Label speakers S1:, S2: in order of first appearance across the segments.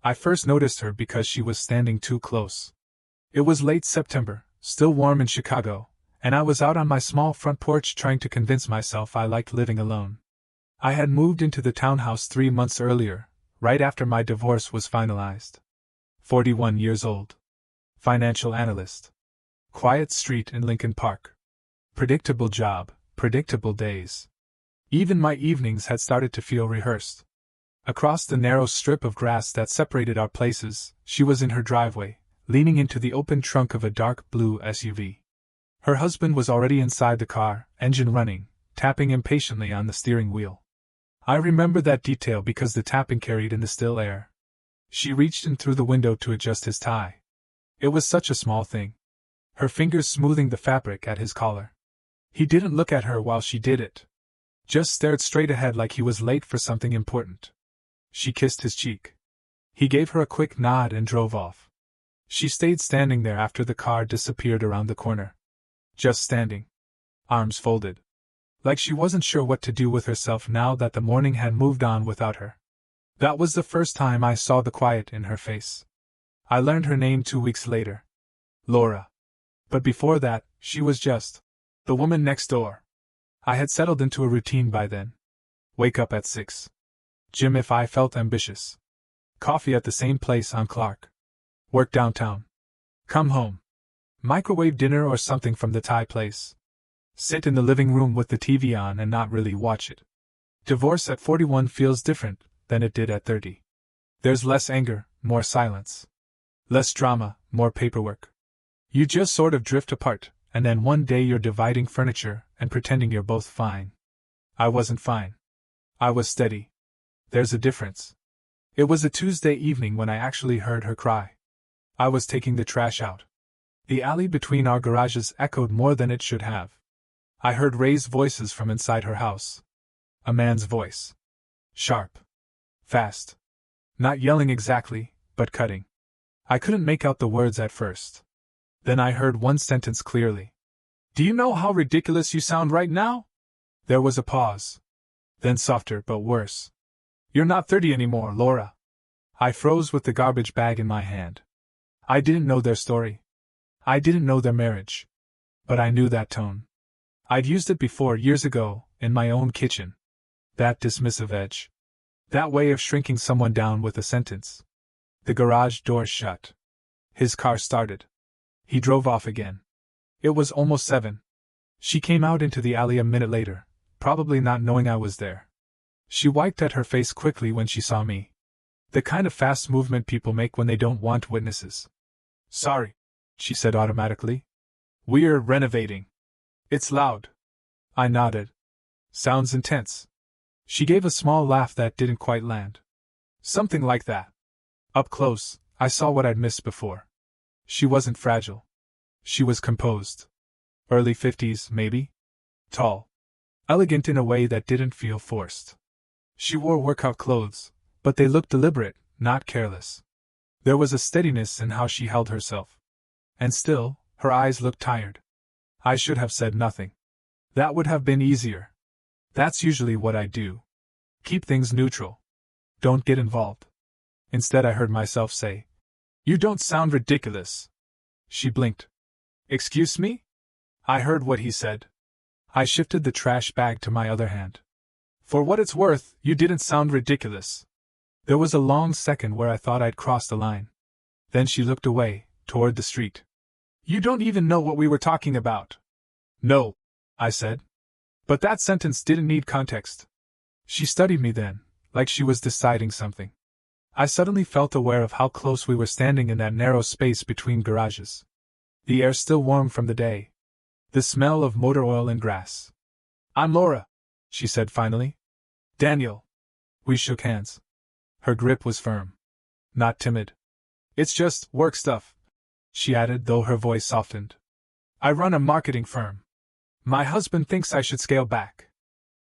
S1: I first noticed her because she was standing too close. It was late September, still warm in Chicago, and I was out on my small front porch trying to convince myself I liked living alone. I had moved into the townhouse 3 months earlier, right after my divorce was finalized. 41 years old. Financial analyst. Quiet street in Lincoln Park. Predictable job, predictable days. Even my evenings had started to feel rehearsed. Across the narrow strip of grass that separated our places, she was in her driveway, leaning into the open trunk of a dark blue SUV. Her husband was already inside the car, engine running, tapping impatiently on the steering wheel. I remember that detail because the tapping carried in the still air. She reached in through the window to adjust his tie. It was such a small thing. Her fingers smoothing the fabric at his collar. He didn't look at her while she did it. Just stared straight ahead like he was late for something important. She kissed his cheek. He gave her a quick nod and drove off. She stayed standing there after the car disappeared around the corner. Just standing. Arms folded. Like she wasn't sure what to do with herself now that the morning had moved on without her. That was the first time I saw the quiet in her face. I learned her name 2 weeks later. Laura. But before that, she was just the woman next door. I had settled into a routine by then. Wake up at 6. Gym if I felt ambitious. Coffee at the same place on Clark. Work downtown. Come home. Microwave dinner or something from the Thai place. Sit in the living room with the TV on and not really watch it. Divorce at 41 feels different than it did at 30. There's less anger, more silence. Less drama, more paperwork. You just sort of drift apart, and then one day you're dividing furniture and pretending you're both fine. I wasn't fine. I was steady. There's a difference. It was a Tuesday evening when I actually heard her cry. I was taking the trash out. The alley between our garages echoed more than it should have. I heard raised voices from inside her house. A man's voice. Sharp. Fast. Not yelling exactly, but cutting. I couldn't make out the words at first. Then I heard one sentence clearly. Do you know how ridiculous you sound right now? There was a pause. Then softer but worse. You're not 30 anymore, Laura. I froze with the garbage bag in my hand. I didn't know their story. I didn't know their marriage. But I knew that tone. I'd used it before years ago, in my own kitchen. That dismissive edge. That way of shrinking someone down with a sentence. The garage door shut. His car started. He drove off again. It was almost 7. She came out into the alley a minute later, probably not knowing I was there. She wiped at her face quickly when she saw me. The kind of fast movement people make when they don't want witnesses. Sorry, she said automatically. We're renovating. It's loud. I nodded. Sounds intense. She gave a small laugh that didn't quite land. Something like that. Up close, I saw what I'd missed before. She wasn't fragile. She was composed. Early 50s, maybe? Tall. Elegant in a way that didn't feel forced. She wore workout clothes, but they looked deliberate, not careless. There was a steadiness in how she held herself. And still, her eyes looked tired. I should have said nothing. That would have been easier. That's usually what I do. Keep things neutral. Don't get involved. Instead, I heard myself say, You don't sound ridiculous. She blinked. Excuse me? I heard what he said. I shifted the trash bag to my other hand. For what it's worth, you didn't sound ridiculous. There was a long second where I thought I'd crossed the line. Then she looked away, toward the street. You don't even know what we were talking about. No, I said. But that sentence didn't need context. She studied me then, like she was deciding something. I suddenly felt aware of how close we were standing in that narrow space between garages. The air still warm from the day. The smell of motor oil and grass. I'm Laura, she said finally. Daniel. We shook hands. Her grip was firm. Not timid. It's just work stuff, she added, though her voice softened. I run a marketing firm. My husband thinks I should scale back.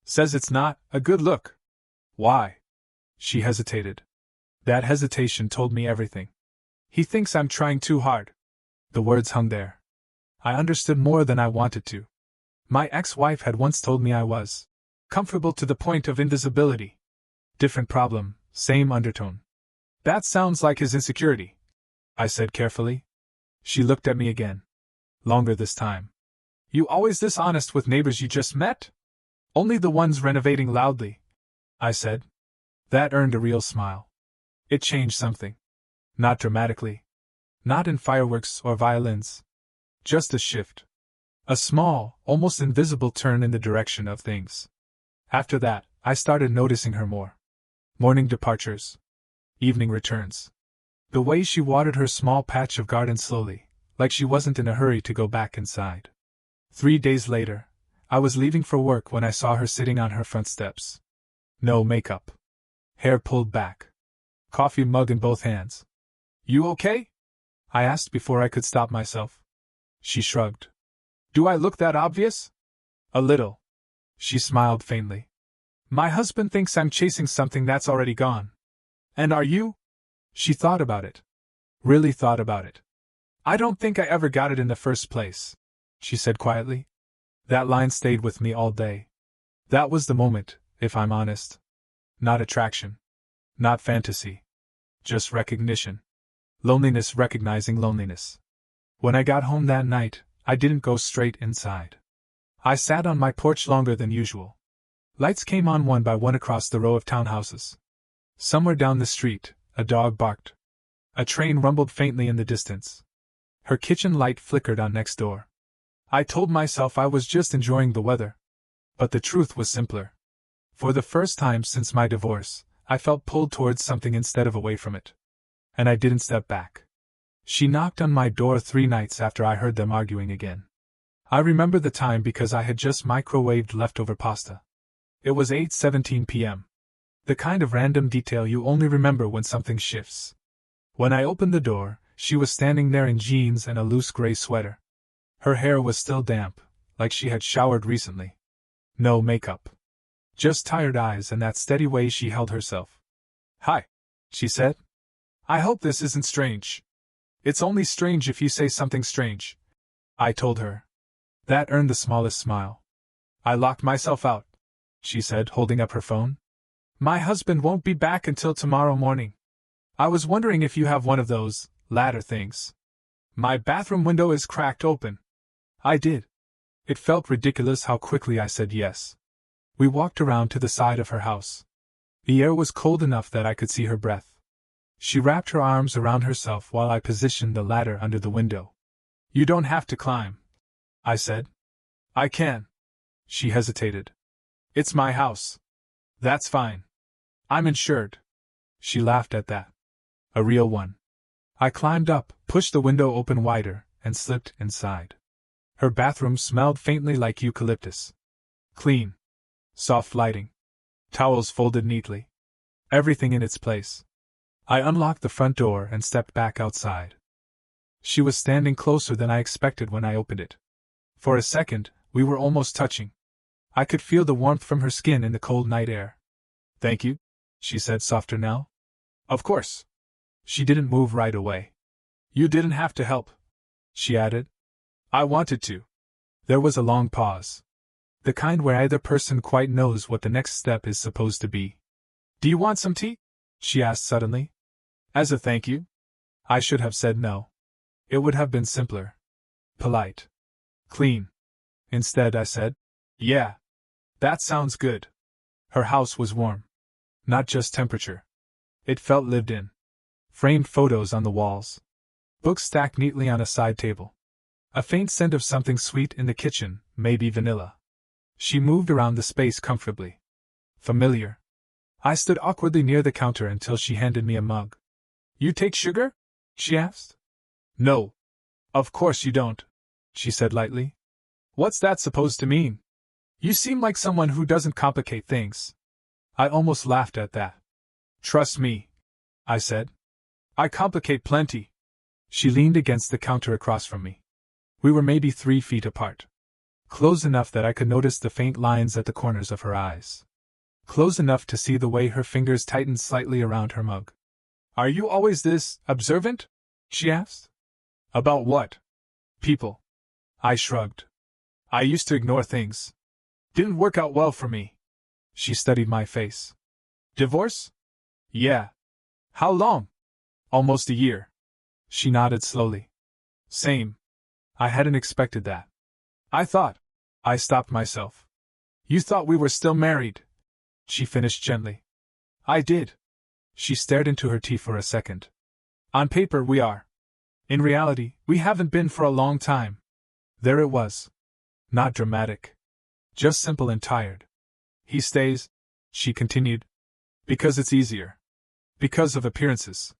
S1: Says it's not a good look. Why? She hesitated. That hesitation told me everything. He thinks I'm trying too hard. The words hung there. I understood more than I wanted to. My ex-wife had once told me I was comfortable to the point of invisibility. Different problem, same undertone. That sounds like his insecurity, I said carefully. She looked at me again. Longer this time. You always this honest with neighbors you just met? Only the ones renovating loudly, I said. That earned a real smile. It changed something. Not dramatically. Not in fireworks or violins. Just a shift. A small, almost invisible turn in the direction of things. After that, I started noticing her more. Morning departures. Evening returns. The way she watered her small patch of garden slowly, like she wasn't in a hurry to go back inside. 3 days later, I was leaving for work when I saw her sitting on her front steps. No makeup. Hair pulled back. Coffee mug in both hands. You okay? I asked before I could stop myself. She shrugged. Do I look that obvious? A little. She smiled faintly. My husband thinks I'm chasing something that's already gone. And are you? She thought about it. Really thought about it. I don't think I ever got it in the first place, she said quietly. That line stayed with me all day. That was the moment, if I'm honest. Not attraction. Not fantasy. Just recognition. Loneliness recognizing loneliness. When I got home that night, I didn't go straight inside. I sat on my porch longer than usual. Lights came on one by one across the row of townhouses. Somewhere down the street, a dog barked. A train rumbled faintly in the distance. Her kitchen light flickered on next door. I told myself I was just enjoying the weather. But the truth was simpler. For the first time since my divorce, I felt pulled towards something instead of away from it. And I didn't step back. She knocked on my door 3 nights after I heard them arguing again. I remember the time because I had just microwaved leftover pasta. It was 8:17 p.m. The kind of random detail you only remember when something shifts. When I opened the door, she was standing there in jeans and a loose gray sweater. Her hair was still damp, like she had showered recently. No makeup. Just tired eyes and that steady way she held herself. Hi, she said. I hope this isn't strange. It's only strange if you say something strange, I told her. That earned the smallest smile. I locked myself out, she said, holding up her phone. My husband won't be back until tomorrow morning. I was wondering if you have one of those ladder things. My bathroom window is cracked open. I did. It felt ridiculous how quickly I said yes. We walked around to the side of her house. The air was cold enough that I could see her breath. She wrapped her arms around herself while I positioned the ladder under the window. You don't have to climb, I said. I can. She hesitated. It's my house. That's fine. I'm insured. She laughed at that. A real one. I climbed up, pushed the window open wider, and slipped inside. Her bathroom smelled faintly like eucalyptus. Clean. Soft lighting. Towels folded neatly. Everything in its place. I unlocked the front door and stepped back outside. She was standing closer than I expected when I opened it. For a second, we were almost touching. I could feel the warmth from her skin in the cold night air. Thank you, she said softer now. Of course. She didn't move right away. You didn't have to help, she added. I wanted to. There was a long pause. The kind where either person quite knows what the next step is supposed to be. Do you want some tea? She asked suddenly. As a thank you? I should have said no. It would have been simpler. Polite. Clean. Instead, I said, yeah. That sounds good. Her house was warm. Not just temperature. It felt lived in. Framed photos on the walls. Books stacked neatly on a side table. A faint scent of something sweet in the kitchen, maybe vanilla. She moved around the space comfortably. Familiar. I stood awkwardly near the counter until she handed me a mug. You take sugar? She asked. No. Of course you don't, she said lightly. What's that supposed to mean? You seem like someone who doesn't complicate things. I almost laughed at that. Trust me, I said. I complicate plenty. She leaned against the counter across from me. We were maybe 3 feet apart. Close enough that I could notice the faint lines at the corners of her eyes. Close enough to see the way her fingers tightened slightly around her mug. Are you always this observant? She asked. About what? People. I shrugged. I used to ignore things. Didn't work out well for me. She studied my face. Divorce? Yeah. How long? Almost a year. She nodded slowly. Same. I hadn't expected that. I thought. I stopped myself. You thought we were still married? She finished gently. I did. She stared into her tea for a second. On paper, we are. In reality, we haven't been for a long time. There it was. Not dramatic. Just simple and tired. He stays, she continued, because it's easier. Because of appearances.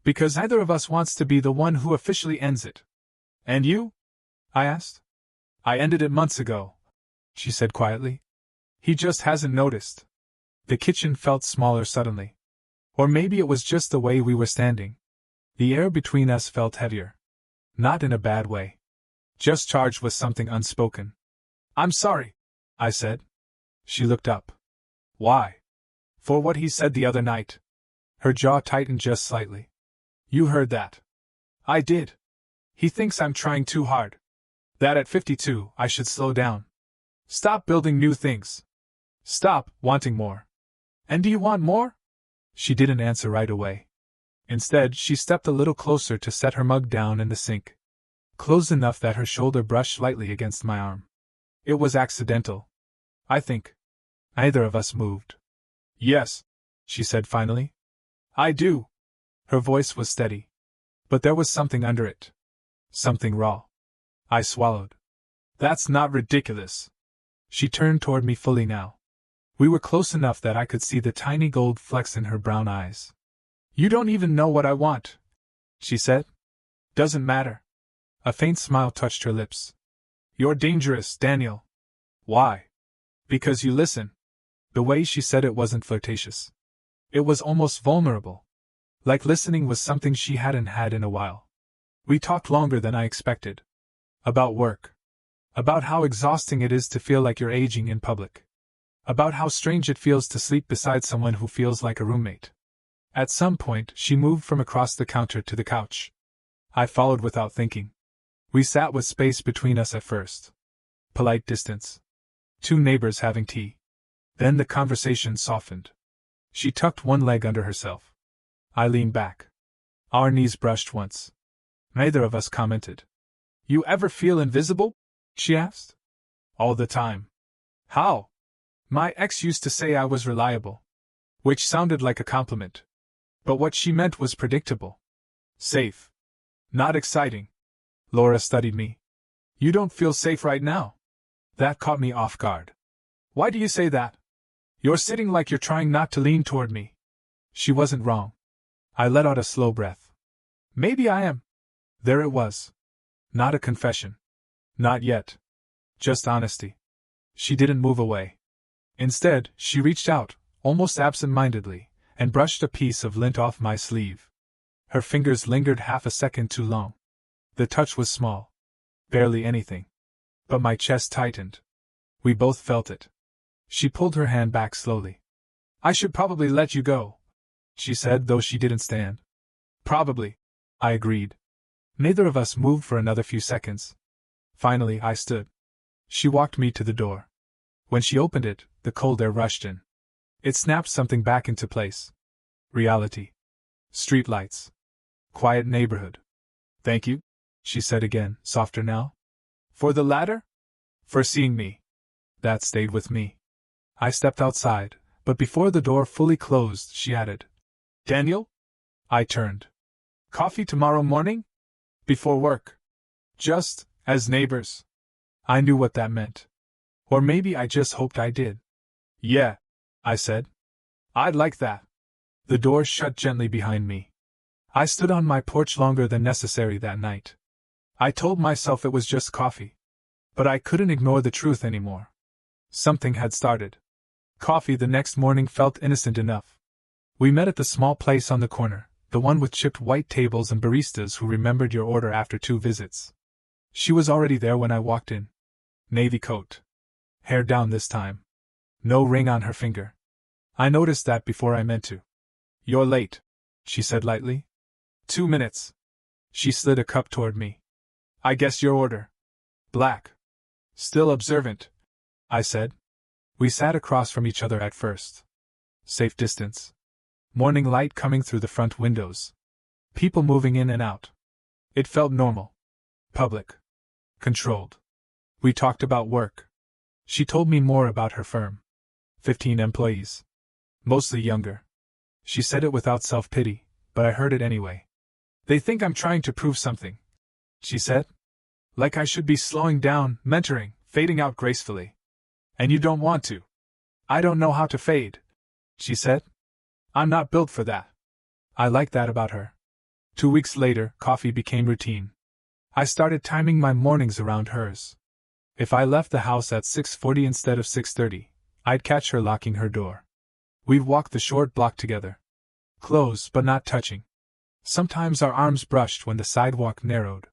S1: Because neither of us wants to be the one who officially ends it. And you? I asked. I ended it months ago, she said quietly. He just hasn't noticed. The kitchen felt smaller suddenly. Or maybe it was just the way we were standing. The air between us felt heavier. Not in a bad way. Just charged with something unspoken. I'm sorry, I said. She looked up. Why? For what he said the other night. Her jaw tightened just slightly. You heard that. I did. He thinks I'm trying too hard. That at 52, I should slow down. Stop building new things. Stop wanting more. And do you want more? She didn't answer right away. Instead, she stepped a little closer to set her mug down in the sink. Close enough that her shoulder brushed lightly against my arm. It was accidental. I think. Neither of us moved. Yes, she said finally. I do. Her voice was steady. But there was something under it. Something raw. I swallowed. That's not ridiculous. She turned toward me fully now. We were close enough that I could see the tiny gold flecks in her brown eyes. You don't even know what I want, she said. Doesn't matter. A faint smile touched her lips. You're dangerous, Daniel. Why? Because you listen. The way she said it wasn't flirtatious. It was almost vulnerable. Like listening was something she hadn't had in a while. We talked longer than I expected. About work. About how exhausting it is to feel like you're aging in public. About how strange it feels to sleep beside someone who feels like a roommate. At some point, she moved from across the counter to the couch. I followed without thinking. We sat with space between us at first. Polite distance. Two neighbors having tea. Then the conversation softened. She tucked one leg under herself. I leaned back. Our knees brushed once. Neither of us commented. You ever feel invisible? She asked. All the time. How? My ex used to say I was reliable. Which sounded like a compliment. But what she meant was predictable. Safe. Not exciting. Laura studied me. You don't feel safe right now. That caught me off guard. Why do you say that? You're sitting like you're trying not to lean toward me. She wasn't wrong. I let out a slow breath. Maybe I am. There it was. Not a confession. Not yet. Just honesty. She didn't move away. Instead, she reached out, almost absent-mindedly, and brushed a piece of lint off my sleeve. Her fingers lingered half a second too long. The touch was small. Barely anything. But my chest tightened. We both felt it. She pulled her hand back slowly. I should probably let you go, she said, though she didn't stand. Probably, I agreed. Neither of us moved for another few seconds. Finally, I stood. She walked me to the door. When she opened it, the cold air rushed in. It snapped something back into place. Reality. Streetlights. Quiet neighborhood. Thank you, she said again, softer now. For the latter? For seeing me. That stayed with me. I stepped outside, but before the door fully closed, she added, Daniel? I turned. Coffee tomorrow morning? Before work. Just, as neighbors. I knew what that meant. Or maybe I just hoped I did. Yeah, I said. I'd like that. The door shut gently behind me. I stood on my porch longer than necessary that night. I told myself it was just coffee. But I couldn't ignore the truth anymore. Something had started. Coffee the next morning felt innocent enough. We met at the small place on the corner, the one with chipped white tables and baristas who remembered your order after 2 visits. She was already there when I walked in. Navy coat. Hair down this time. No ring on her finger. I noticed that before I meant to. You're late, she said lightly. 2 minutes. She slid a cup toward me. I guess your order. Black. Still observant, I said. We sat across from each other at first. Safe distance. Morning light coming through the front windows. People moving in and out. It felt normal. Public. Controlled. We talked about work. She told me more about her firm. 15 employees. Mostly younger. She said it without self-pity, but I heard it anyway. They think I'm trying to prove something, she said. Like I should be slowing down, mentoring, fading out gracefully. And you don't want to. I don't know how to fade, she said. I'm not built for that. I like that about her. 2 weeks later, coffee became routine. I started timing my mornings around hers. If I left the house at 6:40 instead of 6:30, I'd catch her locking her door. We'd walk the short block together. Close but not touching. Sometimes our arms brushed when the sidewalk narrowed.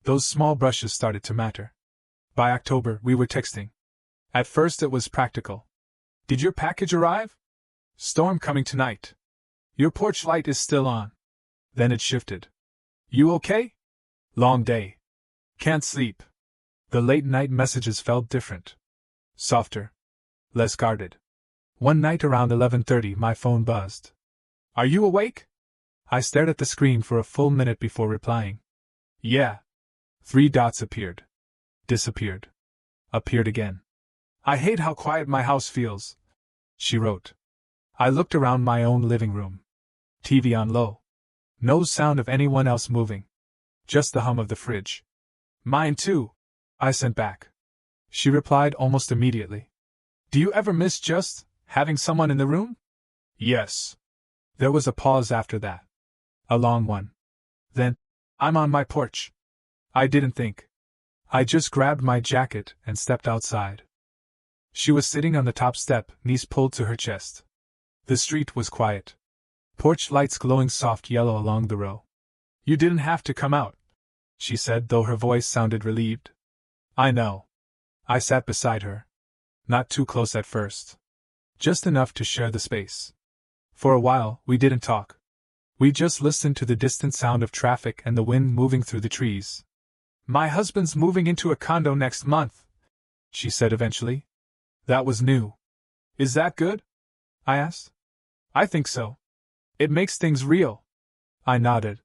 S1: Those small brushes started to matter. By October, we were texting. At first it was practical. Did your package arrive? Storm coming tonight. Your porch light is still on. Then it shifted. You okay? Long day. Can't sleep. The late-night messages felt different. Softer. Less guarded. One night around 11:30 my phone buzzed. Are you awake? I stared at the screen for a full minute before replying. Yeah. 3 dots appeared. Disappeared. Appeared again. I hate how quiet my house feels, she wrote. I looked around my own living room. TV on low. No sound of anyone else moving. Just the hum of the fridge. Mine too, I sent back. She replied almost immediately. Do you ever miss just having someone in the room? Yes. There was a pause after that. A long one. Then, I'm on my porch. I didn't think. I just grabbed my jacket and stepped outside. She was sitting on the top step, knees pulled to her chest. The street was quiet. Porch lights glowing soft yellow along the row. You didn't have to come out, she said, though her voice sounded relieved. I know. I sat beside her. Not too close at first. Just enough to share the space. For a while, we didn't talk. We just listened to the distant sound of traffic and the wind moving through the trees. My husband's moving into a condo next month, she said eventually. That was new. Is that good? I asked. I think so. It makes things real. I nodded.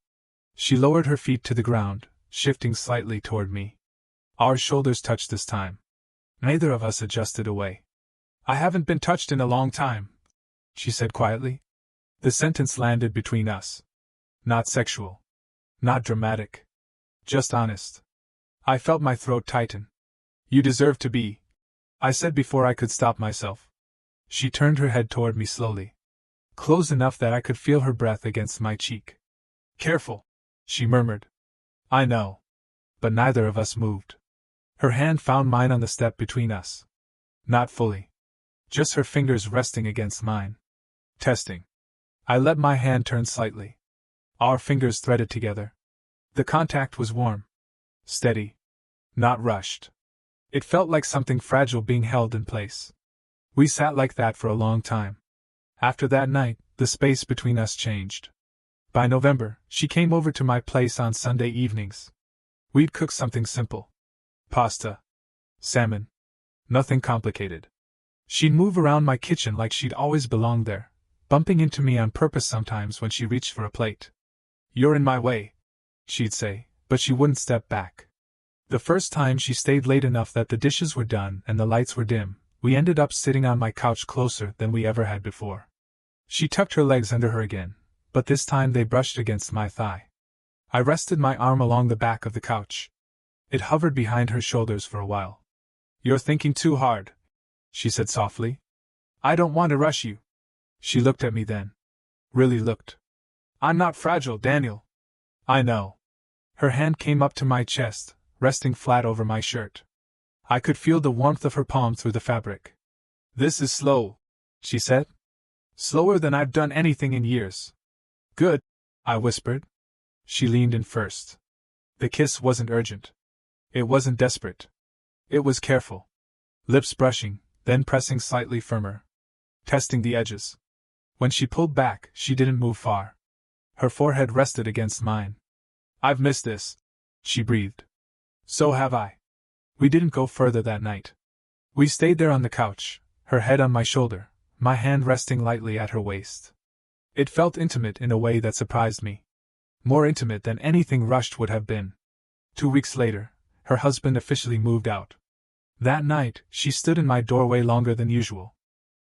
S1: She lowered her feet to the ground, shifting slightly toward me. Our shoulders touched this time. Neither of us adjusted away. I haven't been touched in a long time, she said quietly. The sentence landed between us. Not sexual. Not dramatic. Just honest. I felt my throat tighten. You deserve to be, I said before I could stop myself. She turned her head toward me slowly. Close enough that I could feel her breath against my cheek. Careful, she murmured. I know. But neither of us moved. Her hand found mine on the step between us. Not fully. Just her fingers resting against mine. Testing. I let my hand turn slightly. Our fingers threaded together. The contact was warm. Steady. Not rushed. It felt like something fragile being held in place. We sat like that for a long time. After that night, the space between us changed. By November, she came over to my place on Sunday evenings. We'd cook something simple. Pasta. Salmon. Nothing complicated. She'd move around my kitchen like she'd always belonged there, bumping into me on purpose sometimes when she reached for a plate. You're in my way, she'd say, but she wouldn't step back. The first time she stayed late enough that the dishes were done and the lights were dim, we ended up sitting on my couch closer than we ever had before. She tucked her legs under her again, but this time they brushed against my thigh. I rested my arm along the back of the couch. It hovered behind her shoulders for a while. You're thinking too hard, she said softly. I don't want to rush you. She looked at me then. Really looked. I'm not fragile, Daniel. I know. Her hand came up to my chest, resting flat over my shirt. I could feel the warmth of her palm through the fabric. This is slow, she said. Slower than I've done anything in years. Good, I whispered. She leaned in first. The kiss wasn't urgent. It wasn't desperate. It was careful. Lips brushing, then pressing slightly firmer. Testing the edges. When she pulled back, she didn't move far. Her forehead rested against mine. I've missed this, she breathed. So have I. We didn't go further that night. We stayed there on the couch, her head on my shoulder, my hand resting lightly at her waist. It felt intimate in a way that surprised me. More intimate than anything rushed would have been. 2 weeks later, her husband officially moved out. That night, she stood in my doorway longer than usual.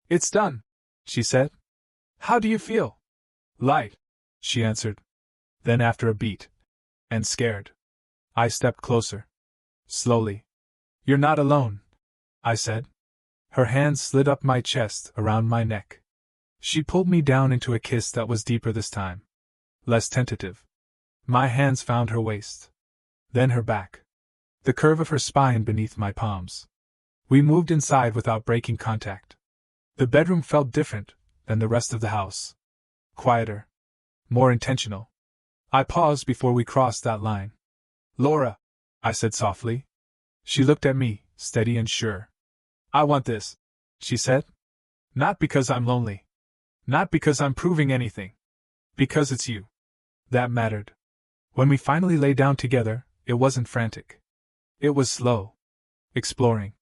S1: "It's done," she said. "How do you feel?" "Light," she answered. Then after a beat, "And scared." I stepped closer. Slowly. "You're not alone," I said. Her hands slid up my chest, around my neck. She pulled me down into a kiss that was deeper this time. Less tentative. My hands found her waist. Then her back. The curve of her spine beneath my palms. We moved inside without breaking contact. The bedroom felt different than the rest of the house. Quieter. More intentional. I paused before we crossed that line. "Laura," I said softly. She looked at me, steady and sure. "I want this," she said. "Not because I'm lonely. Not because I'm proving anything. Because it's you." That mattered. When we finally lay down together, it wasn't frantic. It was slow. Exploring.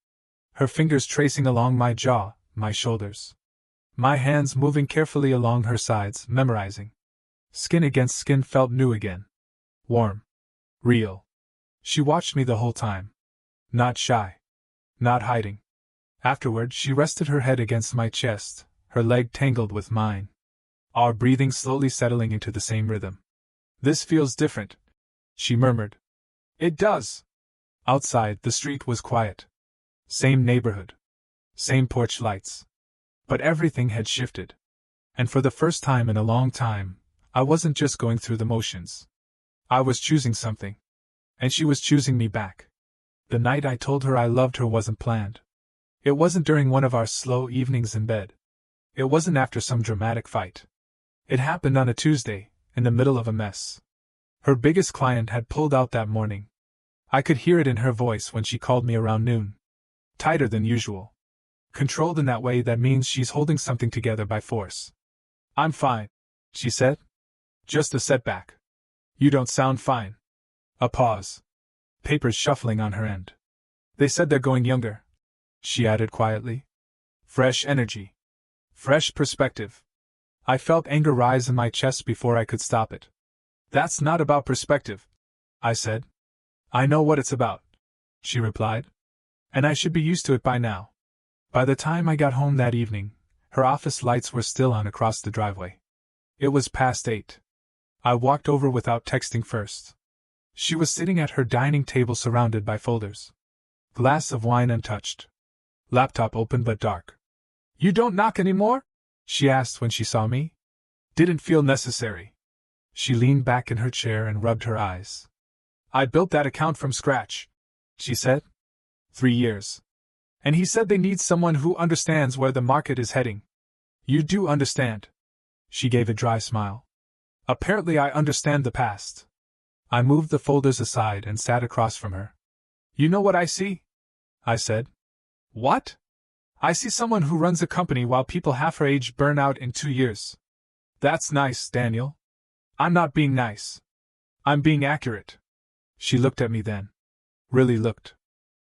S1: Her fingers tracing along my jaw, my shoulders. My hands moving carefully along her sides, memorizing. Skin against skin felt new again. Warm. Real. She watched me the whole time. Not shy. Not hiding. Afterward, she rested her head against my chest, her leg tangled with mine. Our breathing slowly settling into the same rhythm. "This feels different," she murmured. "It does." Outside, the street was quiet. Same neighborhood. Same porch lights. But everything had shifted. And for the first time in a long time, I wasn't just going through the motions. I was choosing something. And she was choosing me back. The night I told her I loved her wasn't planned. It wasn't during one of our slow evenings in bed. It wasn't after some dramatic fight. It happened on a Tuesday, in the middle of a mess. Her biggest client had pulled out that morning. I could hear it in her voice when she called me around noon. Tighter than usual. Controlled in that way that means she's holding something together by force. "I'm fine," she said. "Just a setback." "You don't sound fine." A pause. Papers shuffling on her end. "They said they're going younger," she added quietly. "Fresh energy. Fresh perspective." I felt anger rise in my chest before I could stop it. "That's not about perspective," I said. "I know what it's about," she replied. "And I should be used to it by now." By the time I got home that evening, her office lights were still on across the driveway. It was past 8. I walked over without texting first. She was sitting at her dining table surrounded by folders. Glass of wine untouched. Laptop open but dark. "You don't knock anymore?" she asked when she saw me. "Didn't feel necessary." She leaned back in her chair and rubbed her eyes. "I built that account from scratch," she said. 3 years. "And he said they need someone who understands where the market is heading." "You do understand." She gave a dry smile. "Apparently I understand the past." I moved the folders aside and sat across from her. "You know what I see?" I said. "What?" "I see someone who runs a company while people half her age burn out in 2 years. That's nice, Daniel." "I'm not being nice. I'm being accurate." She looked at me then. Really looked.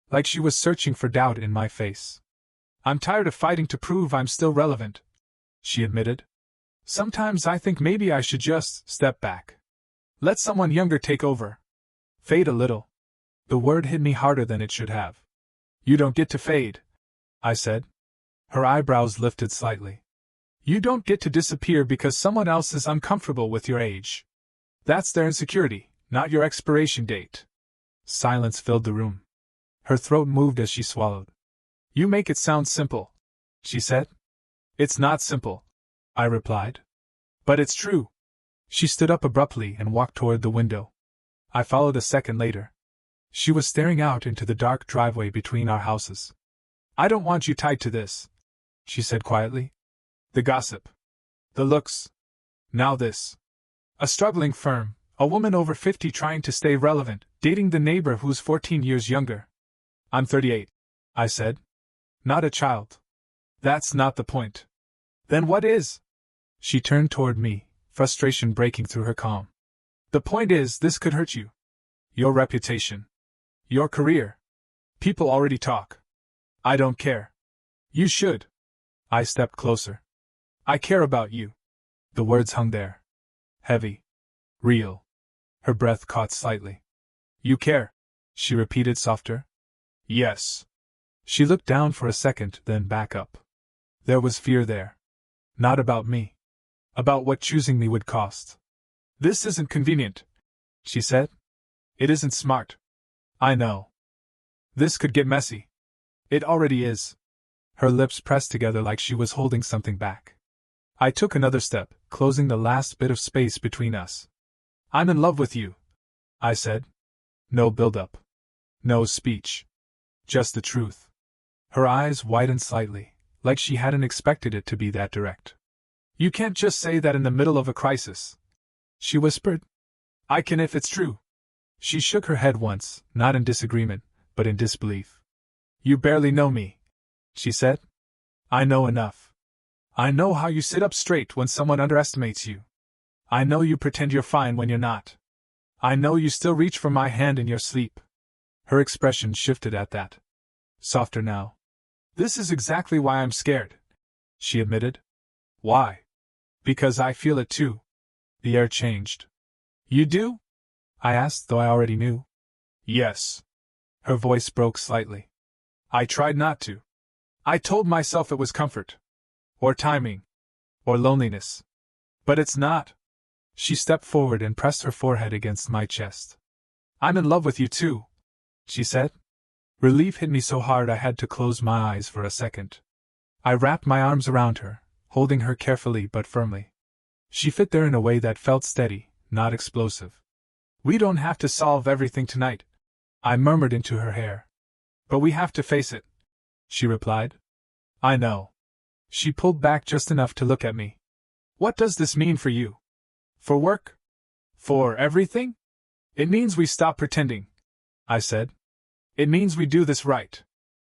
S1: Like she was searching for doubt in my face. "I'm tired of fighting to prove I'm still relevant," she admitted. "Sometimes I think maybe I should just step back. Let someone younger take over. Fade a little." The word hit me harder than it should have. "You don't get to fade," I said. Her eyebrows lifted slightly. "You don't get to disappear because someone else is uncomfortable with your age. That's their insecurity, not your expiration date." Silence filled the room. Her throat moved as she swallowed. "You make it sound simple," she said. "It's not simple," I replied. "But it's true." She stood up abruptly and walked toward the window. I followed a second later. She was staring out into the dark driveway between our houses. "I don't want you tied to this," she said quietly. "The gossip. The looks. Now this. A struggling firm, a woman over 50 trying to stay relevant, dating the neighbor who's 14 years younger." "I'm 38, I said. "Not a child." "That's not the point." "Then what is?" She turned toward me, frustration breaking through her calm. "The point is, this could hurt you. Your reputation. Your career. People already talk. I don't care." "You should." I stepped closer. "I care about you." The words hung there. Heavy. Real. Her breath caught slightly. You care? She repeated softer. Yes. She looked down for a second, then back up. There was fear there. Not about me. About what choosing me would cost. This isn't convenient, she said. It isn't smart. I know. This could get messy. It already is. Her lips pressed together like she was holding something back. I took another step, closing the last bit of space between us. I'm in love with you, I said. No build-up. No speech. Just the truth. Her eyes widened slightly, like she hadn't expected it to be that direct. You can't just say that in the middle of a crisis, she whispered. I can if it's true. She shook her head once, not in disagreement, but in disbelief. You barely know me, she said. I know enough. I know how you sit up straight when someone underestimates you. I know you pretend you're fine when you're not. I know you still reach for my hand in your sleep. Her expression shifted at that. Softer now. This is exactly why I'm scared, she admitted. Why? Because I feel it too. The air changed. You do? I asked, though I already knew. Yes. Her voice broke slightly. I tried not to. I told myself it was comfort. Or timing. Or loneliness. But it's not. She stepped forward and pressed her forehead against my chest. I'm in love with you too, she said. Relief hit me so hard I had to close my eyes for a second. I wrapped my arms around her, holding her carefully but firmly. She fit there in a way that felt steady, not explosive. We don't have to solve everything tonight, I murmured into her hair. But we have to face it, she replied. I know. She pulled back just enough to look at me. What does this mean for you? For work? For everything? It means we stop pretending, I said. It means we do this right.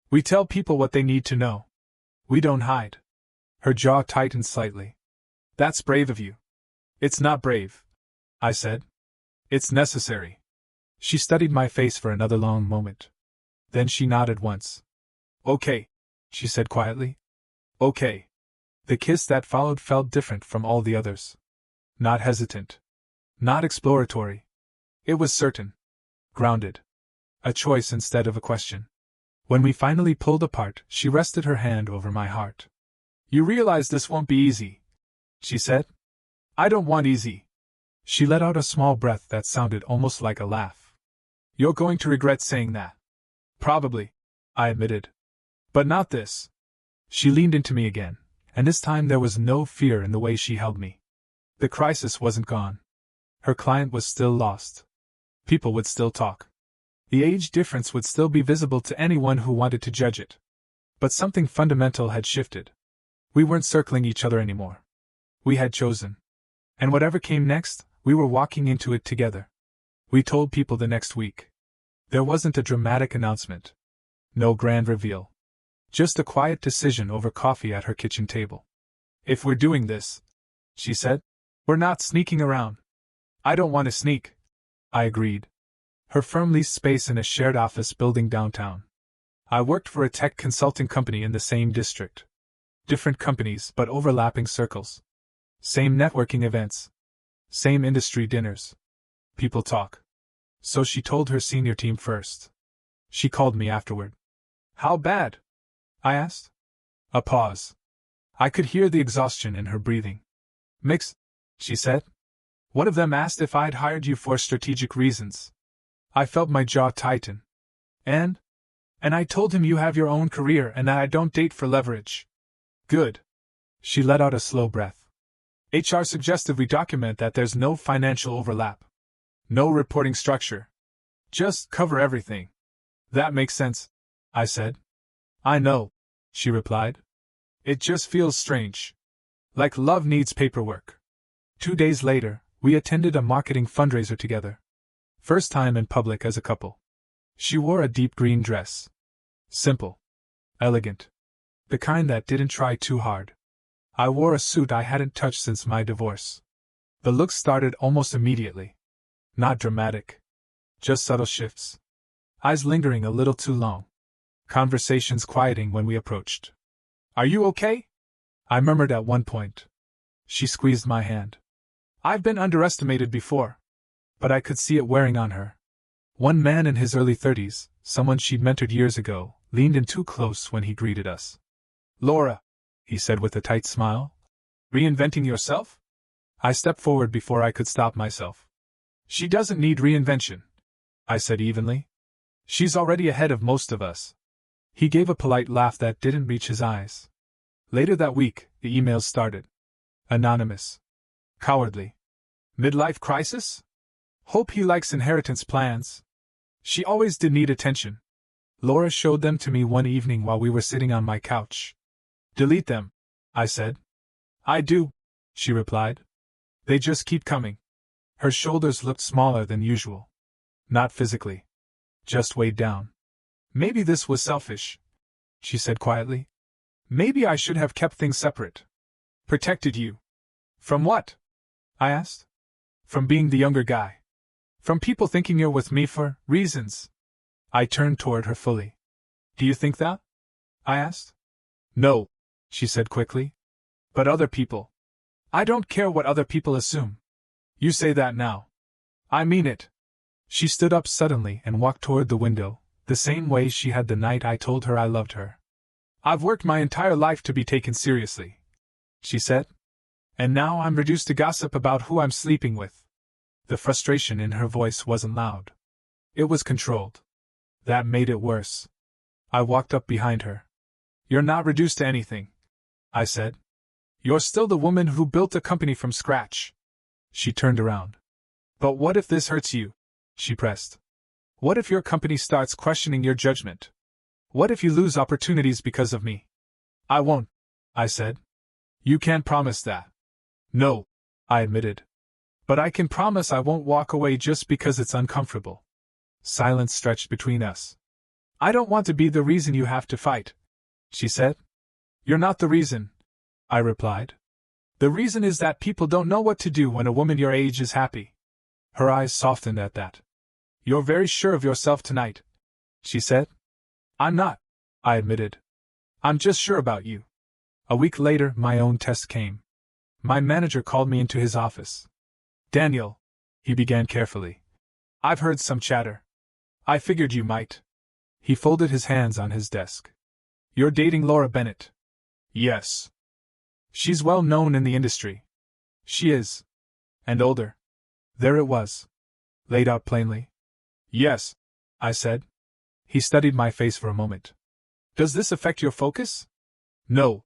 S1: We tell people what they need to know. We don't hide. Her jaw tightened slightly. That's brave of you. It's not brave, I said. It's necessary. She studied my face for another long moment. Then she nodded once. Okay, she said quietly. Okay. The kiss that followed felt different from all the others. Not hesitant. Not exploratory. It was certain. Grounded. A choice instead of a question. When we finally pulled apart, she rested her hand over my heart. You realize this won't be easy, she said. I don't want easy. She let out a small breath that sounded almost like a laugh. You're going to regret saying that. Probably, I admitted. But not this. She leaned into me again, and this time there was no fear in the way she held me. The crisis wasn't gone. Her client was still lost. People would still talk. The age difference would still be visible to anyone who wanted to judge it. But something fundamental had shifted. We weren't circling each other anymore. We had chosen. And whatever came next, we were walking into it together. We told people the next week. There wasn't a dramatic announcement. No grand reveal. Just a quiet decision over coffee at her kitchen table. If we're doing this, she said, we're not sneaking around. I don't want to sneak, I agreed. Her firm leased space in a shared office building downtown. I worked for a tech consulting company in the same district. Different companies, but overlapping circles. Same networking events. Same industry dinners. People talk. So she told her senior team first. She called me afterward. How bad? I asked. A pause. I could hear the exhaustion in her breathing. Mix, she said. One of them asked if I'd hired you for strategic reasons. I felt my jaw tighten. And I told him you have your own career and that I don't date for leverage. Good. She let out a slow breath. HR suggested we document that there's no financial overlap. No reporting structure. Just cover everything. That makes sense, I said. I know, she replied. It just feels strange. Like love needs paperwork. 2 days later, we attended a marketing fundraiser together. First time in public as a couple. She wore a deep green dress. Simple. Elegant. The kind that didn't try too hard. I wore a suit I hadn't touched since my divorce. The look started almost immediately. Not dramatic. Just subtle shifts. Eyes lingering a little too long. Conversations quieting when we approached. Are you okay? I murmured at one point. She squeezed my hand. I've been underestimated before. but I could see it wearing on her. One man in his early 30s, someone she'd mentored years ago, leaned in too close when he greeted us. "Laura," he said with a tight smile. "Reinventing yourself?" I stepped forward before I could stop myself. "She doesn't need reinvention," I said evenly. "She's already ahead of most of us." He gave a polite laugh that didn't reach his eyes. Later that week, the emails started. Anonymous. Cowardly. Midlife crisis? Hope he likes inheritance plans. She always did need attention. Laura showed them to me one evening while we were sitting on my couch. "Delete them," I said. "I do," she replied. "They just keep coming." Her shoulders looked smaller than usual. Not physically. Just weighed down. "Maybe this was selfish," she said quietly. "Maybe I should have kept things separate. Protected you." "From what?" I asked. "From being the younger guy. From people thinking you're with me for reasons." I turned toward her fully. "Do you think that?" I asked. "No," she said quickly. "But other people. I don't care what other people assume." "You say that now." "I mean it." She stood up suddenly and walked toward the window, the same way she had the night I told her I loved her. "I've worked my entire life to be taken seriously," she said. "And now I'm reduced to gossip about who I'm sleeping with." The frustration in her voice wasn't loud. It was controlled. That made it worse. I walked up behind her. "You're not reduced to anything," I said. "You're still the woman who built a company from scratch." She turned around. "But what if this hurts you?" she pressed. "What if your company starts questioning your judgment? What if you lose opportunities because of me?" "I won't," I said. "You can't promise that." "No," I admitted. "But I can promise I won't walk away just because it's uncomfortable." Silence stretched between us. "I don't want to be the reason you have to fight," she said. "You're not the reason," I replied. "The reason is that people don't know what to do when a woman your age is happy." Her eyes softened at that. "You're very sure of yourself tonight," she said. "I'm not," I admitted. "I'm just sure about you." A week later, my own test came. My manager called me into his office. "Daniel," he began carefully, "I've heard some chatter. I figured you might." He folded his hands on his desk. "You're dating Laura Bennett." "Yes." "She's well known in the industry." "She is." "And older." There it was. Laid out plainly. "Yes," I said. He studied my face for a moment. "Does this affect your focus?" "No."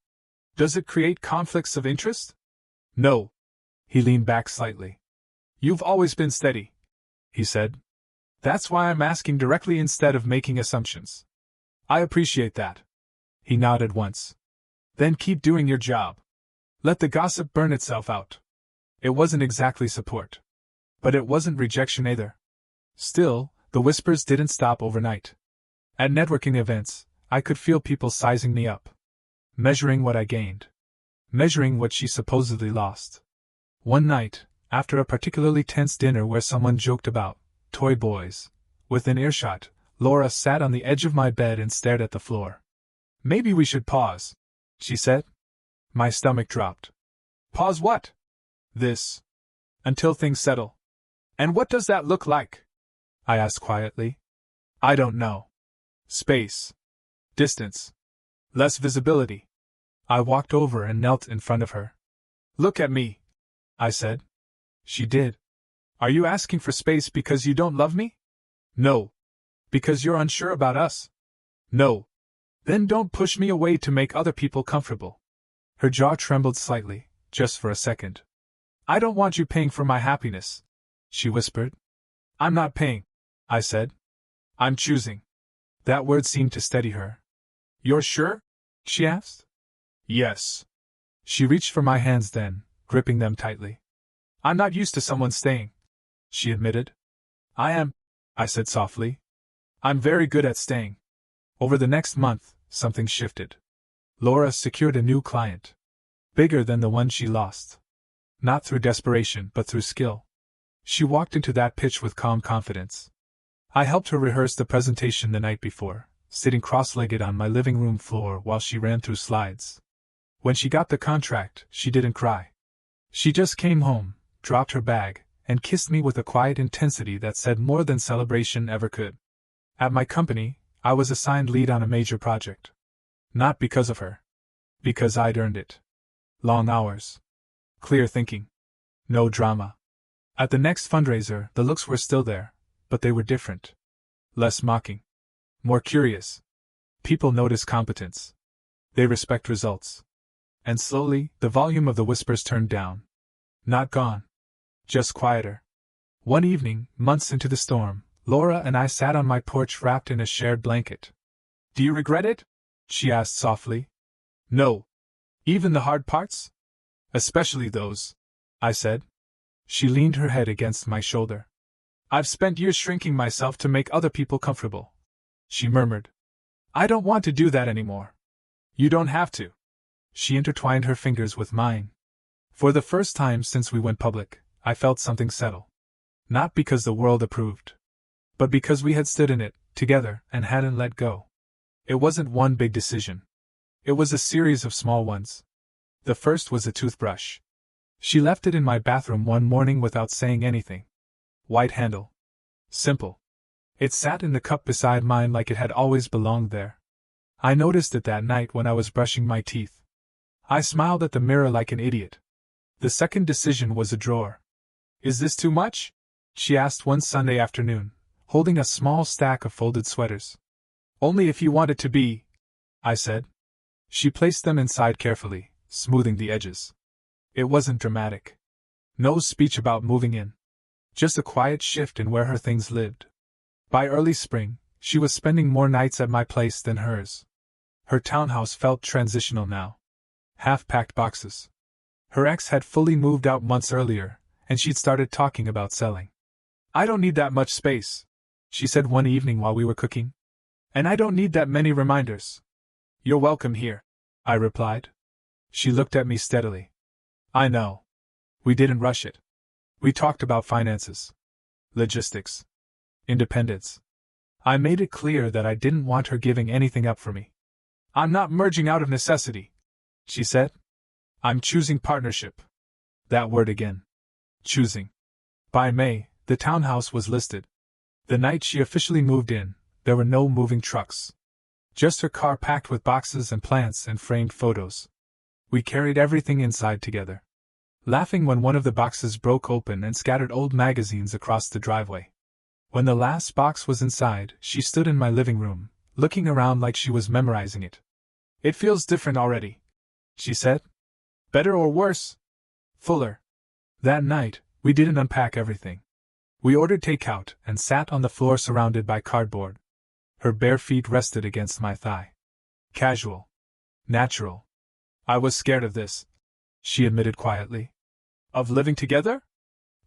S1: "Does it create conflicts of interest?" "No." He leaned back slightly. "You've always been steady," he said. "That's why I'm asking directly instead of making assumptions." "I appreciate that." He nodded once. "Then keep doing your job. Let the gossip burn itself out." It wasn't exactly support. But it wasn't rejection either. Still, the whispers didn't stop overnight. At networking events, I could feel people sizing me up. Measuring what I gained. Measuring what she supposedly lost. One night, after a particularly tense dinner where someone joked about toy boys, within earshot, Laura sat on the edge of my bed and stared at the floor. "Maybe we should pause," she said. My stomach dropped. "Pause what?" "This. Until things settle." "And what does that look like?" I asked quietly. "I don't know. Space. Distance. Less visibility." I walked over and knelt in front of her. "Look at me," I said. She did. "Are you asking for space because you don't love me?" "No." "Because you're unsure about us?" "No." "Then don't push me away to make other people comfortable." Her jaw trembled slightly, just for a second. "I don't want you paying for my happiness," she whispered. "I'm not paying," I said. "I'm choosing." That word seemed to steady her. "You're sure?" she asked. "Yes." She reached for my hands then, gripping them tightly. "I'm not used to someone staying," she admitted. "I am," I said softly. "I'm very good at staying." Over the next month, something shifted. Laura secured a new client. Bigger than the one she lost. Not through desperation, but through skill. She walked into that pitch with calm confidence. I helped her rehearse the presentation the night before, sitting cross-legged on my living room floor while she ran through slides. When she got the contract, she didn't cry. She just came home, dropped her bag, and kissed me with a quiet intensity that said more than celebration ever could. At my company, I was assigned lead on a major project. Not because of her. Because I'd earned it. Long hours. Clear thinking. No drama. At the next fundraiser, the looks were still there, but they were different. Less mocking. More curious. People notice competence. They respect results. And slowly, the volume of the whispers turned down. Not gone. Just quieter. One evening, months into the storm, Laura and I sat on my porch wrapped in a shared blanket. "Do you regret it?" she asked softly. "No. Even the hard parts?" "Especially those," I said. She leaned her head against my shoulder. "I've spent years shrinking myself to make other people comfortable," she murmured. "I don't want to do that anymore." "You don't have to." She intertwined her fingers with mine. For the first time since we went public, I felt something settle. Not because the world approved, but because we had stood in it, together, and hadn't let go. It wasn't one big decision. It was a series of small ones. The first was a toothbrush. She left it in my bathroom one morning without saying anything. White handle. Simple. It sat in the cup beside mine like it had always belonged there. I noticed it that night when I was brushing my teeth. I smiled at the mirror like an idiot. The second decision was a drawer. "Is this too much?" she asked one Sunday afternoon, holding a small stack of folded sweaters. "Only if you want it to be," I said. She placed them inside carefully, smoothing the edges. It wasn't dramatic. No speech about moving in. Just a quiet shift in where her things lived. By early spring, she was spending more nights at my place than hers. Her townhouse felt transitional now. Half-packed boxes. Her ex had fully moved out months earlier, and she'd started talking about selling. "I don't need that much space," she said one evening while we were cooking. "And I don't need that many reminders." "You're welcome here," I replied. She looked at me steadily. "I know. We didn't rush it. We talked about finances. Logistics. Independence. I made it clear that I didn't want her giving anything up for me. I'm not merging out of necessity," she said. "I'm choosing partnership." That word again. Choosing. By May, the townhouse was listed. The night she officially moved in, there were no moving trucks. Just her car packed with boxes and plants and framed photos. We carried everything inside together, laughing when one of the boxes broke open and scattered old magazines across the driveway. When the last box was inside, she stood in my living room, looking around like she was memorizing it. "It feels different already," she said. "Better or worse?" "Fuller." That night, we didn't unpack everything. We ordered takeout and sat on the floor surrounded by cardboard. Her bare feet rested against my thigh. Casual. Natural. "I was scared of this," she admitted quietly. "Of living together?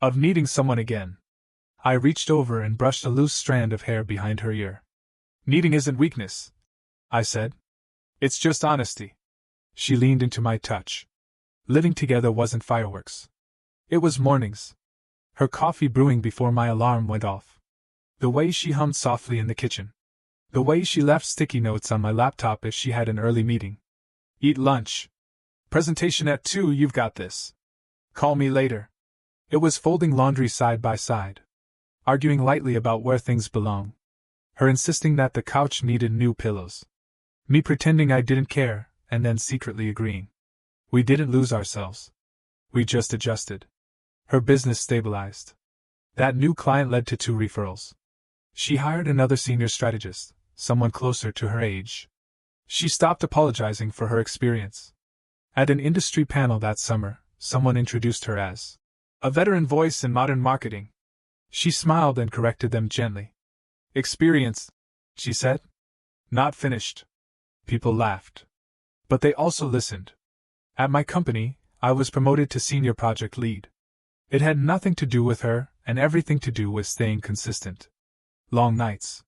S1: Of needing someone again." I reached over and brushed a loose strand of hair behind her ear. "Needing isn't weakness," I said. "It's just honesty." She leaned into my touch. Living together wasn't fireworks. It was mornings. Her coffee brewing before my alarm went off. The way she hummed softly in the kitchen. The way she left sticky notes on my laptop if she had an early meeting. "Eat lunch. Presentation at 2, you've got this. Call me later." It was folding laundry side by side. Arguing lightly about where things belong. Her insisting that the couch needed new pillows. Me pretending I didn't care, and then secretly agreeing. We didn't lose ourselves. We just adjusted. Her business stabilized. That new client led to 2 referrals. She hired another senior strategist, someone closer to her age. She stopped apologizing for her experience. At an industry panel that summer, someone introduced her as a veteran voice in modern marketing. She smiled and corrected them gently. "Experienced," she said. "Not finished." People laughed. But they also listened. At my company, I was promoted to senior project lead. It had nothing to do with her, and everything to do with staying consistent. Long nights.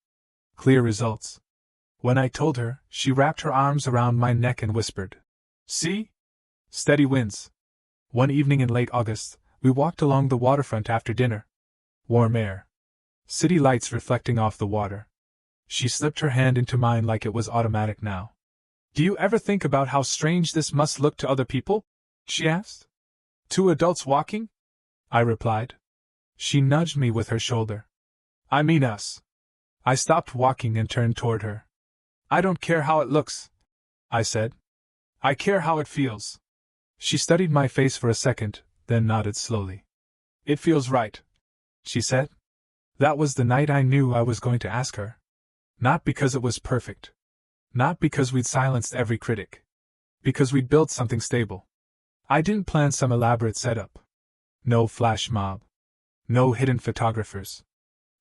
S1: Clear results. When I told her, she wrapped her arms around my neck and whispered, "See? Steady wins." One evening in late August, we walked along the waterfront after dinner. Warm air. City lights reflecting off the water. She slipped her hand into mine like it was automatic now. "Do you ever think about how strange this must look to other people?" she asked. "Two adults walking?" I replied. She nudged me with her shoulder. I mean us. I stopped walking and turned toward her. I don't care how it looks, I said. I care how it feels. She studied my face for a second, then nodded slowly. It feels right, she said. That was the night I knew I was going to ask her. Not because it was perfect. Not because we'd silenced every critic. Because we'd built something stable. I didn't plan some elaborate setup. No flash mob. No hidden photographers.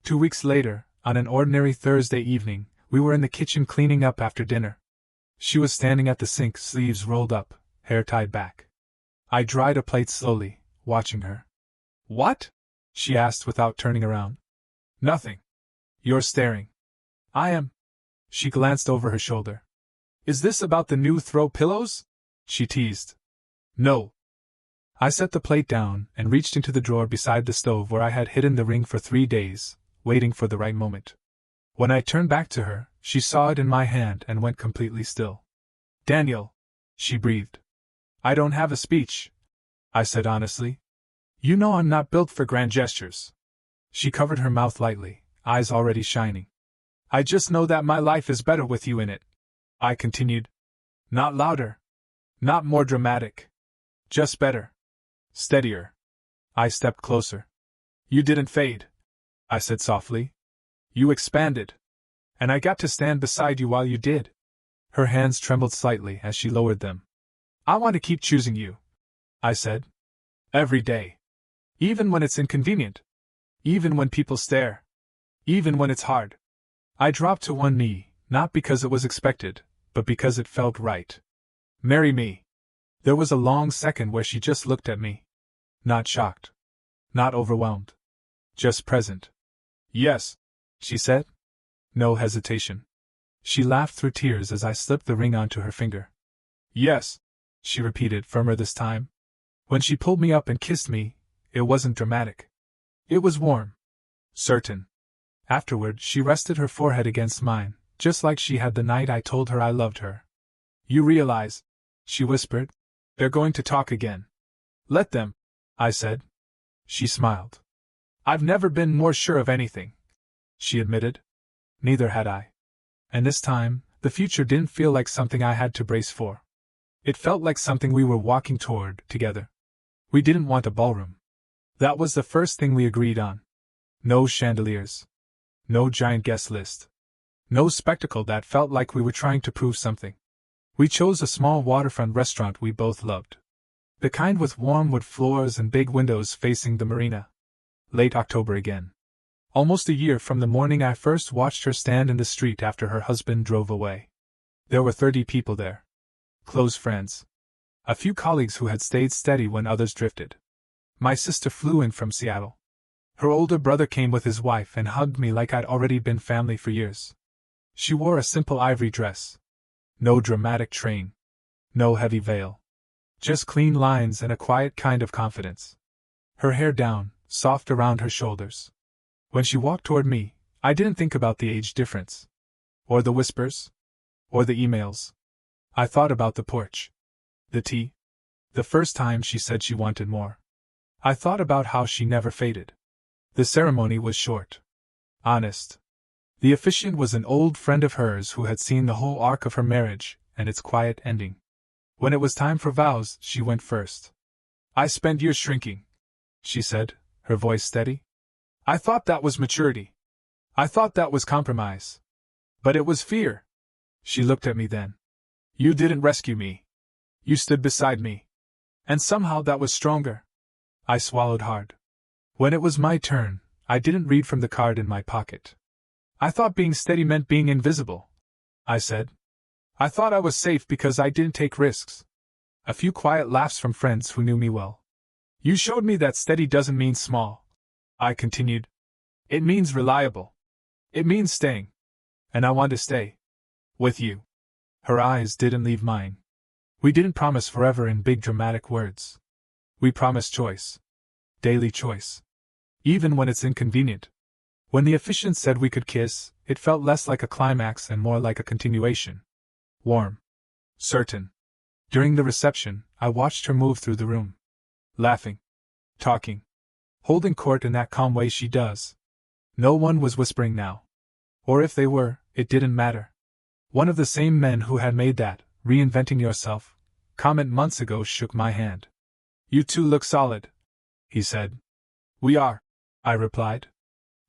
S1: 2 weeks later, on an ordinary Thursday evening, we were in the kitchen cleaning up after dinner. She was standing at the sink, sleeves rolled up, hair tied back. I dried a plate slowly, watching her. What? She asked without turning around. Nothing. You're staring. I am. She glanced over her shoulder. Is this about the new throw pillows? She teased. No. I set the plate down and reached into the drawer beside the stove where I had hidden the ring for 3 days, waiting for the right moment. When I turned back to her, she saw it in my hand and went completely still. Daniel, she breathed. I don't have a speech, I said honestly. You know I'm not built for grand gestures. She covered her mouth lightly, eyes already shining. I just know that my life is better with you in it, I continued. Not louder. Not more dramatic. Just better. Steadier. I stepped closer. You didn't fade, I said softly. You expanded. And I got to stand beside you while you did. Her hands trembled slightly as she lowered them. I want to keep choosing you, I said. Every day. Even when it's inconvenient. Even when people stare. Even when it's hard. I dropped to one knee, not because it was expected, but because it felt right. Marry me. There was a long second where she just looked at me. Not shocked. Not overwhelmed. Just present. Yes, she said. No hesitation. She laughed through tears as I slipped the ring onto her finger. Yes, she repeated, firmer this time. When she pulled me up and kissed me, it wasn't dramatic. It was warm. Certain. Afterward, she rested her forehead against mine, just like she had the night I told her I loved her. You realize, she whispered, they're going to talk again. Let them, I said. She smiled. I've never been more sure of anything, she admitted. Neither had I. And this time, the future didn't feel like something I had to brace for. It felt like something we were walking toward together. We didn't want a ballroom. That was the first thing we agreed on. No chandeliers. No giant guest list. No spectacle that felt like we were trying to prove something. We chose a small waterfront restaurant we both loved. The kind with warm wood floors and big windows facing the marina. Late October again. Almost a year from the morning I first watched her stand in the street after her husband drove away. There were 30 people there. Close friends. A few colleagues who had stayed steady when others drifted. My sister flew in from Seattle. Her older brother came with his wife and hugged me like I'd already been family for years. She wore a simple ivory dress. No dramatic train. No heavy veil. Just clean lines and a quiet kind of confidence. Her hair down, soft around her shoulders. When she walked toward me, I didn't think about the age difference. Or the whispers. Or the emails. I thought about the porch. The tea. The first time she said she wanted more. I thought about how she never faded. The ceremony was short. Honest. The officiant was an old friend of hers who had seen the whole arc of her marriage and its quiet ending. When it was time for vows, she went first. I spent years shrinking, she said, her voice steady. I thought that was maturity. I thought that was compromise. But it was fear. She looked at me then. You didn't rescue me. You stood beside me. And somehow that was stronger. I swallowed hard. When it was my turn, I didn't read from the card in my pocket. I thought being steady meant being invisible, I said. I thought I was safe because I didn't take risks. A few quiet laughs from friends who knew me well. You showed me that steady doesn't mean small, I continued. It means reliable. It means staying. And I want to stay. With you. Her eyes didn't leave mine. We didn't promise forever in big dramatic words. We promised choice. Daily choice. Even when it's inconvenient. When the officiant said we could kiss, it felt less like a climax and more like a continuation. Warm. Certain. During the reception, I watched her move through the room. Laughing. Talking. holding court in that calm way she does. No one was whispering now. Or if they were, it didn't matter. One of the same men who had made that "reinventing yourself" comment months ago shook my hand. "You two look solid," he said. "We are," I replied.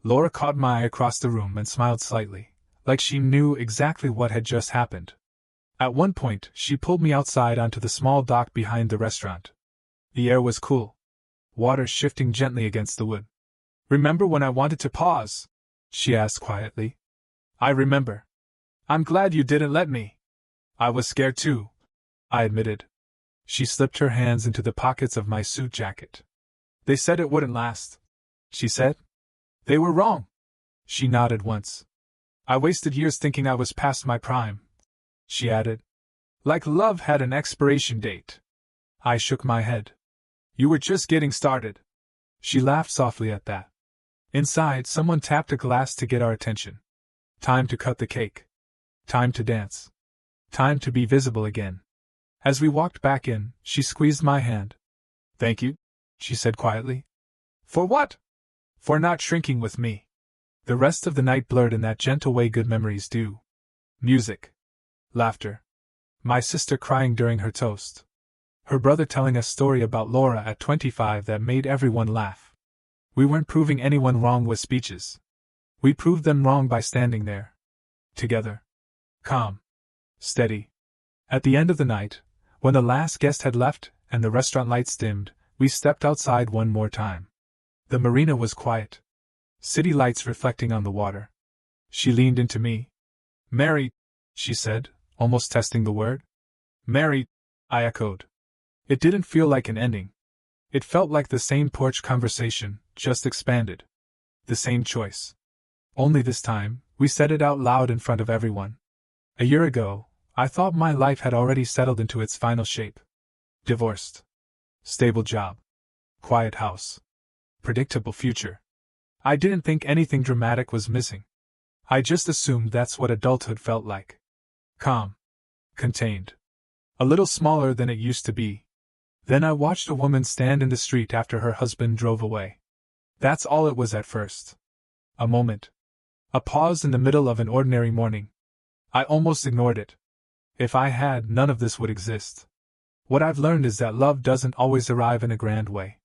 S1: Laura caught my eye across the room and smiled slightly, like she knew exactly what had just happened. At one point, she pulled me outside onto the small dock behind the restaurant. The air was cool, water shifting gently against the wood. "Remember when I wanted to pause?" she asked quietly. "I remember. I'm glad you didn't let me." "I was scared too," I admitted. She slipped her hands into the pockets of my suit jacket. "They said it wouldn't last," she said. "They were wrong." She nodded once. "I wasted years thinking I was past my prime," she added. "Like love had an expiration date." I shook my head. "You were just getting started." She laughed softly at that. Inside, someone tapped a glass to get our attention. Time to cut the cake. Time to dance. Time to be visible again. As we walked back in, she squeezed my hand. "Thank you," she said quietly. "For what?" "For not shrinking with me." The rest of the night blurred in that gentle way good memories do. Music. Laughter. My sister crying during her toast. Her brother telling a story about Laura at 25 that made everyone laugh. We weren't proving anyone wrong with speeches. We proved them wrong by standing there. Together. Calm. Steady. At the end of the night, when the last guest had left and the restaurant lights dimmed, we stepped outside one more time. The marina was quiet. City lights reflecting on the water. She leaned into me. "Mary," she said, almost testing the word. "Mary," I echoed. It didn't feel like an ending. It felt like the same porch conversation, just expanded. The same choice. Only this time, we said it out loud in front of everyone. A year ago, I thought my life had already settled into its final shape. Divorced. Stable job. Quiet house. Predictable future. I didn't think anything dramatic was missing. I just assumed that's what adulthood felt like. Calm. Contained. A little smaller than it used to be. Then I watched a woman stand in the street after her husband drove away. That's all it was at first. A moment. A pause in the middle of an ordinary morning. I almost ignored it. If I had, none of this would exist. What I've learned is that love doesn't always arrive in a grand way.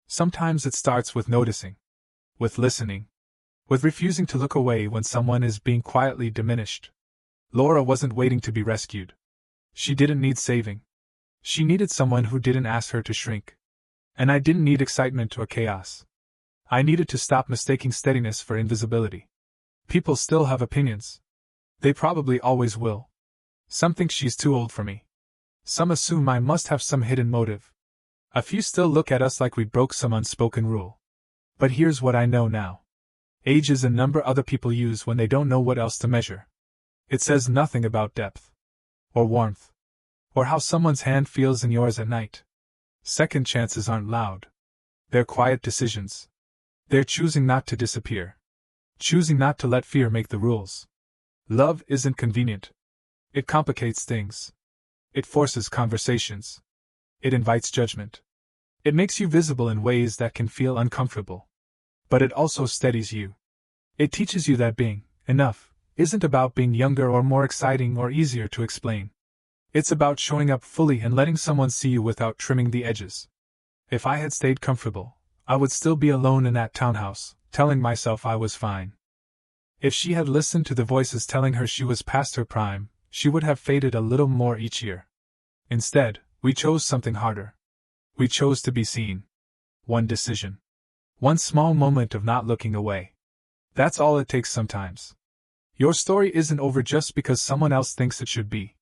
S1: Sometimes it starts with noticing. With listening. With refusing to look away when someone is being quietly diminished. Laura wasn't waiting to be rescued. She didn't need saving. She needed someone who didn't ask her to shrink. And I didn't need excitement or chaos. I needed to stop mistaking steadiness for invisibility. People still have opinions. They probably always will. Some think she's too old for me. Some assume I must have some hidden motive. A few still look at us like we broke some unspoken rule. But here's what I know now. Age is a number other people use when they don't know what else to measure. It says nothing about depth. Or warmth. Or how someone's hand feels in yours at night. Second chances aren't loud. They're quiet decisions. They're choosing not to disappear. Choosing not to let fear make the rules. Love isn't convenient. It complicates things. It forces conversations. It invites judgment. It makes you visible in ways that can feel uncomfortable. But it also steadies you. It teaches you that being enough isn't about being younger or more exciting or easier to explain. It's about showing up fully and letting someone see you without trimming the edges. If I had stayed comfortable, I would still be alone in that townhouse, telling myself I was fine. If she had listened to the voices telling her she was past her prime, she would have faded a little more each year. Instead, we chose something harder. We chose to be seen. One decision. One small moment of not looking away. That's all it takes sometimes. Your story isn't over just because someone else thinks it should be.